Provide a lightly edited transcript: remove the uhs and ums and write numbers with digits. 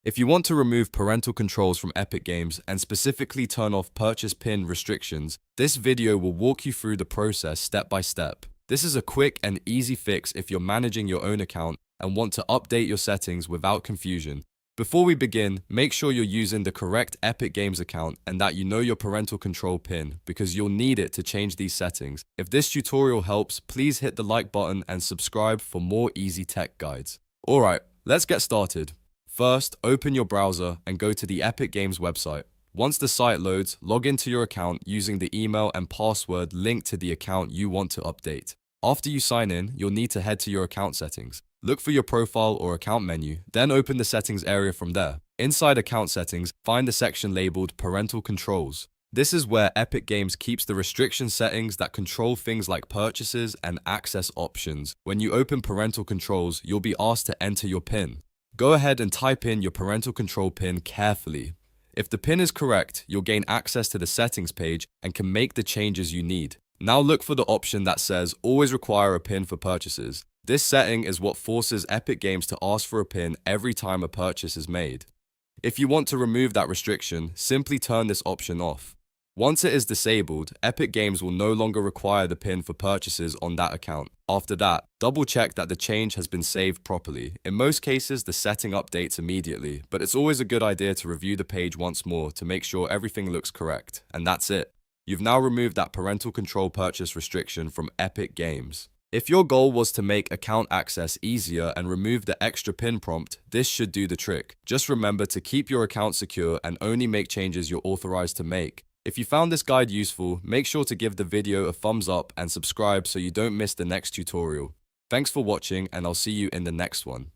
If you want to remove parental controls from Epic Games and specifically turn off purchase pin restrictions, this video will walk you through the process step by step. This is a quick and easy fix if you're managing your own account and want to update your settings without confusion. Before we begin, make sure you're using the correct Epic Games account and that you know your parental control pin because you'll need it to change these settings. If this tutorial helps, please hit the like button and subscribe for more easy tech guides. Alright, let's get started. First, open your browser and go to the Epic Games website. Once the site loads, log into your account using the email and password linked to the account you want to update. After you sign in, you'll need to head to your account settings. Look for your profile or account menu, then open the settings area from there. Inside account settings, find the section labeled Parental Controls. This is where Epic Games keeps the restriction settings that control things like purchases and access options. When you open Parental Controls, you'll be asked to enter your PIN. Go ahead and type in your parental control PIN carefully. If the PIN is correct, you'll gain access to the settings page and can make the changes you need. Now look for the option that says always require a PIN for purchases. This setting is what forces Epic Games to ask for a PIN every time a purchase is made. If you want to remove that restriction, simply turn this option off. Once it is disabled, Epic Games will no longer require the PIN for purchases on that account. After that, double check that the change has been saved properly. In most cases, the setting updates immediately, but it's always a good idea to review the page once more to make sure everything looks correct. And that's it. You've now removed that parental control purchase restriction from Epic Games. If your goal was to make account access easier and remove the extra PIN prompt, this should do the trick. Just remember to keep your account secure and only make changes you're authorized to make. If you found this guide useful, make sure to give the video a thumbs up and subscribe so you don't miss the next tutorial. Thanks for watching, and I'll see you in the next one.